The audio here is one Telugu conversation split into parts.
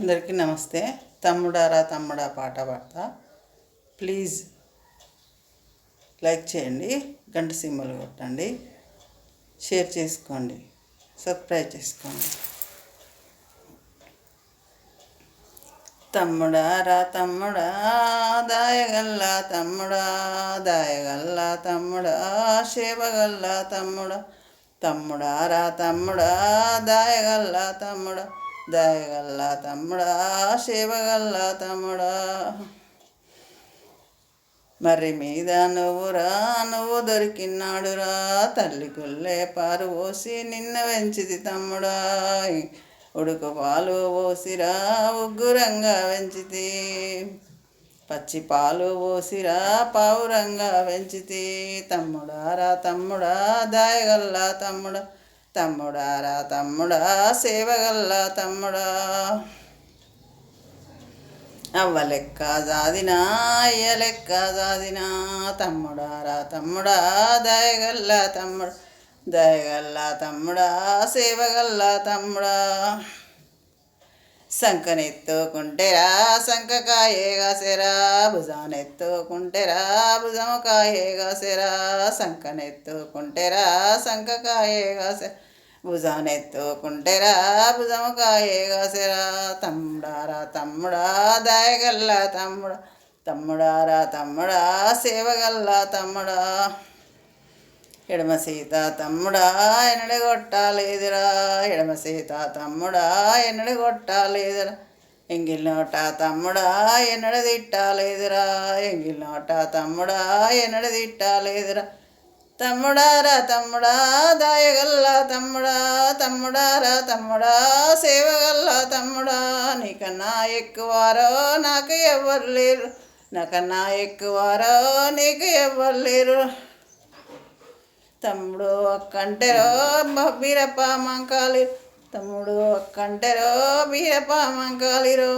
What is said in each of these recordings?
అందరికీ నమస్తే. తమ్ముడారా తమ్ముడా పాట పాడతా. ప్లీజ్ లైక్ చేయండి, గంట సింబల్ కొట్టండి, షేర్ చేసుకోండి, సబ్స్క్రైబ్ చేసుకోండి. తమ్ముడారా తమ్ముడా దాయగల్లా తమ్ముడా, దాయగల్లా తమ్ముడా, సేవగల్లా తమ్ముడా. తమ్ముడారా తమ్ముడా దాయగల్లా తమ్ముడా, దాయగల్లా తమ్ముడా, సేవగల్లా తమ్ముడా. మర్రి మీద నువ్వు దొరికినాడురా, తల్లి కుల్లే పారు పోసి నిన్న పెంచిది తమ్ముడా. ఉడుకు పాలు పోసిరా ఉగ్గురంగా పెంచితి, పచ్చి పాలు పోసిరా పావురంగా పెంచితి. తమ్ముడారా తమ్ముడా దాయగల్లా తమ్ముడా, తమ్ముడారా తమ్ముడా సేవగల్లా తమ్ముడా. అవ్వ లెక్క జాదినా అయ్య లెక్క జాదినా, తమ్ముడారా తమ్ముడా దయగల్లా తమ్ముడా, దయగల్లా తమ్ముడా సేవగల్లా తమ్ముడా. సంకనెత్తుకుంటేరా సంకకాయే కాసెరా, భుజానెత్తుకుంటేరా భుజముకాయే కాసెరా. సంకనెత్తుకుంటేరా సంకకాయే కాసెరా, భుజానెత్తుకుంటేరా భుజముకాయే కాసెరా. తమ్ముడారా తమ్ముడా దాయగల్లా తమ్ముడా, తమ్ముడారా తమ్ముడా సేవగల్లా తమ్ముడా. ఎడమ సీత తమ్ముడా ఎన్నడి కొట్టాలేదురా, ఎడమ సీత తమ్ముడా ఎన్నడి కొట్టాలేదురా. ఎంగిల్ నోట తమ్ముడా ఎన్నడ తిట్టాలేదురా, ఎంగిల్ నోట తమ్ముడా ఎన్నడ తిట్టాలేదురా. తమ్ముడారా తమ్ముడా దాయగల్లా తమ్ముడా, తమ్ముడారా తమ్ముడా సేవగల్లా తమ్ముడా. నీకన్నా ఎక్కువారో నాకు ఎవ్వరు లేరు, నాకన్నా ఎక్కువారో నీకు ఎవ్వరు లేరు. తమ్ముడు ఒక్కంటెరో బీరప్ప మంకాలి, తమ్ముడు ఒక్కంటెరో బీరప్ప మంకాలిరో.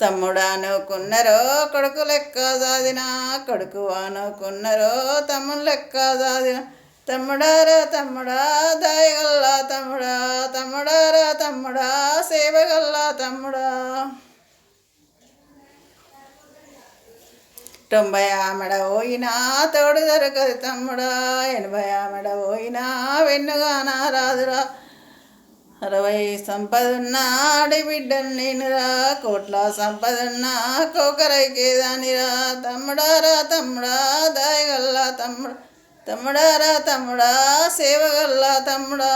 తమ్ముడా అనుకున్నరో కొడుకు లెక్క సాదినా, కొడుకు అనుకున్నరో తమ్ముడు లెక్క సాదిన. తమ్ముడారా తమ్ముడా దాయగల్లా తమ్ముడా, తమ్ముడారా తమ్ముడా సేవగల్లా తమ్ముడా. 90 ఆమెడ పోయినా తోడు దొరకదు తమ్ముడా, 80 ఆమెడ పోయినా వెన్నుగానా రాదురా. 60 సంపదున్నా ఆడిబిడ్డను నేనురా, కోట్ల సంపదున్నా కోకరైకేదానిరా. తమ్ముడారా తమ్ముడా దాయగల్లా తమ్ముడా, తమ్ముడారా తమ్ముడా సేవగల్లా తమ్ముడా.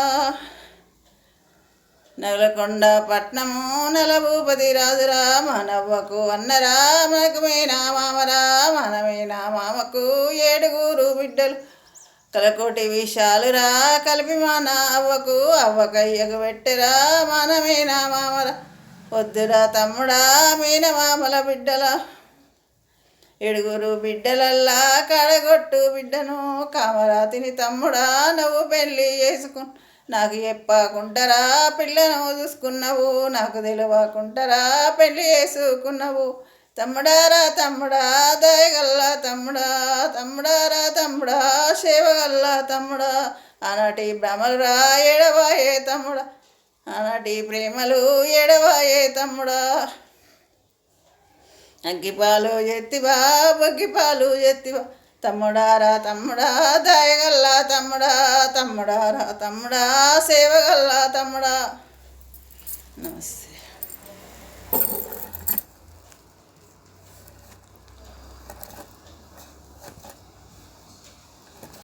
నగలకొండ పట్నము నలభూపతి రాజురా, మనవ్వకు అన్నరా మనకు మేనా మామరా. మనమేనా మామకు 7 బిడ్డలు, కలకోటి విషాలురా కలిపి మన అవ్వకు, అవ్వకయ్యకు పెట్టెరా మనమేనా మామరా. వద్దురా తమ్ముడా మీనమామల బిడ్డల, 7 బిడ్డలల్లా కడగొట్టు బిడ్డను. కామరాతిని తమ్ముడా నువ్వు పెళ్ళి చేసుకు, నాకు చెప్పకుంటారా పిల్లను చూసుకున్నావు, నాకు తెలియకుంటారా పెళ్ళి చేసుకున్నావు. తమ్ముడారా తమ్ముడా దయగల్లా తమ్ముడా, తమ్ముడారా తమ్ముడా సేవగల్లా తమ్ముడా. ఆనాటి భ్రమలురా ఎడవాయే తమ్ముడా, ఆనాటి ప్రేమలు ఎడవాయే తమ్ముడా. అగ్గిపాలు ఎత్తివా బొగ్గిపాలు ఎత్తివా, తమ్ముడారా తమ్ముడా దాయగల్లా తమ్ముడా, తమ్ముడారా తమ్ముడా సేవగల్లా తమ్ముడా. నమస్తే.